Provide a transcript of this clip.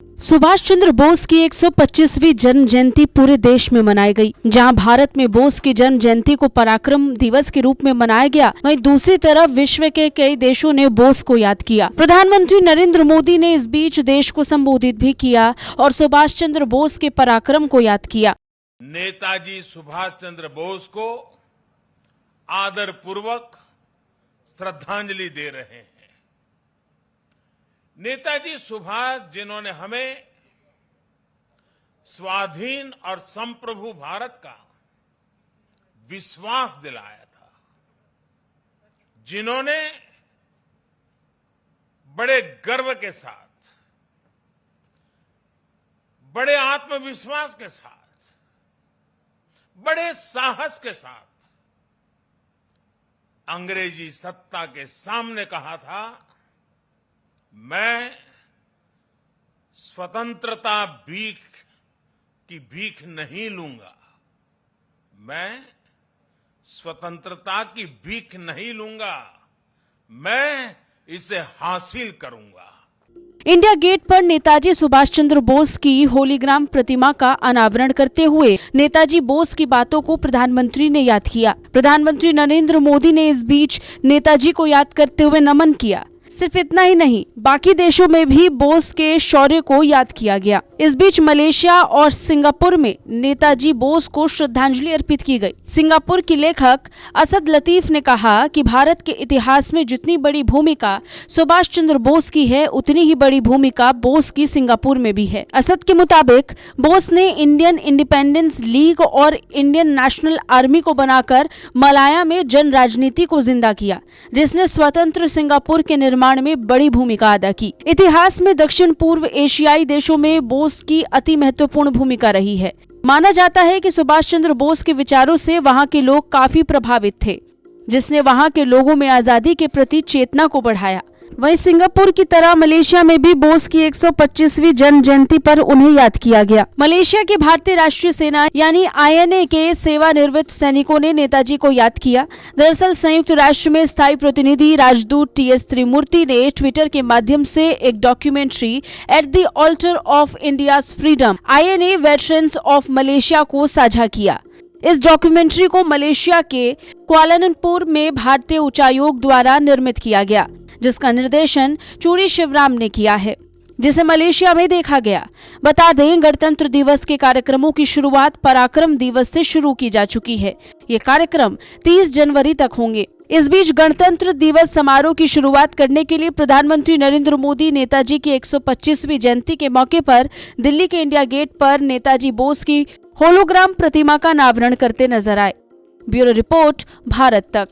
सुभाष चंद्र बोस की 125वीं जन्म जयंती पूरे देश में मनाई गई। जहां भारत में बोस की जन्म जयंती को पराक्रम दिवस के रूप में मनाया गया, वहीं दूसरी तरफ विश्व के कई देशों ने बोस को याद किया। प्रधानमंत्री नरेंद्र मोदी ने इस बीच देश को संबोधित भी किया और सुभाष चंद्र बोस के पराक्रम को याद किया। नेताजी सुभाष चंद्र बोस को आदर पूर्वक श्रद्धांजलि दे रहे हैं। नेताजी सुभाष जिन्होंने हमें स्वाधीन और संप्रभु भारत का विश्वास दिलाया था, जिन्होंने बड़े गर्व के साथ, बड़े आत्मविश्वास के साथ, बड़े साहस के साथ अंग्रेजी सत्ता के सामने कहा था, मैं स्वतंत्रता की भीख नहीं लूंगा, मैं स्वतंत्रता की भीख नहीं लूंगा, मैं इसे हासिल करूंगा। इंडिया गेट पर नेताजी सुभाष चंद्र बोस की होलीग्राम प्रतिमा का अनावरण करते हुए नेताजी बोस की बातों को प्रधानमंत्री ने याद किया। प्रधानमंत्री नरेंद्र मोदी ने इस बीच नेताजी को याद करते हुए नमन किया। सिर्फ इतना ही नहीं, बाकी देशों में भी बोस के शौर्य को याद किया गया। इस बीच मलेशिया और सिंगापुर में नेताजी बोस को श्रद्धांजलि अर्पित की गई। सिंगापुर की लेखक असद लतीफ ने कहा कि भारत के इतिहास में जितनी बड़ी भूमिका सुभाष चंद्र बोस की है, उतनी ही बड़ी भूमिका बोस की सिंगापुर में भी है। असद के मुताबिक बोस ने इंडियन इंडिपेंडेंस लीग और इंडियन नेशनल आर्मी को बनाकर मलाया में जन राजनीति को जिंदा किया, जिसने स्वतंत्र सिंगापुर के निर्माण में बड़ी भूमिका अदा की। इतिहास में दक्षिण पूर्व एशियाई देशों में बोस की अति महत्वपूर्ण भूमिका रही है। माना जाता है कि सुभाष चंद्र बोस के विचारों से वहां के लोग काफी प्रभावित थे, जिसने वहां के लोगों में आजादी के प्रति चेतना को बढ़ाया। वहीं सिंगापुर की तरह मलेशिया में भी बोस की 125वीं जन्म जयंती पर उन्हें याद किया गया। मलेशिया की भारतीय राष्ट्रीय सेना यानी INA के सेवानिवृत्त सैनिकों ने नेताजी को याद किया। दरअसल संयुक्त राष्ट्र में स्थायी प्रतिनिधि राजदूत TS त्रिमूर्ति ने ट्विटर के माध्यम से एक documentary at the alter of India's freedom INA veterans of Malaysia को साझा किया। इस डॉक्यूमेंट्री को मलेशिया के कुआलालंपुर में भारतीय उच्चायोग द्वारा निर्मित किया गया, जिसका निर्देशन चूड़ी शिवराम ने किया है, जिसे मलेशिया में देखा गया। बता दें, गणतंत्र दिवस के कार्यक्रमों की शुरुआत पराक्रम दिवस से शुरू की जा चुकी है। ये कार्यक्रम 30 जनवरी तक होंगे। इस बीच गणतंत्र दिवस समारोह की शुरुआत करने के लिए प्रधानमंत्री नरेंद्र मोदी नेताजी की 125वीं जयंती के मौके पर दिल्ली के इंडिया गेट पर नेताजी बोस की होलोग्राम प्रतिमा का अनावरण करते नजर आए। ब्यूरो रिपोर्ट, भारत तक।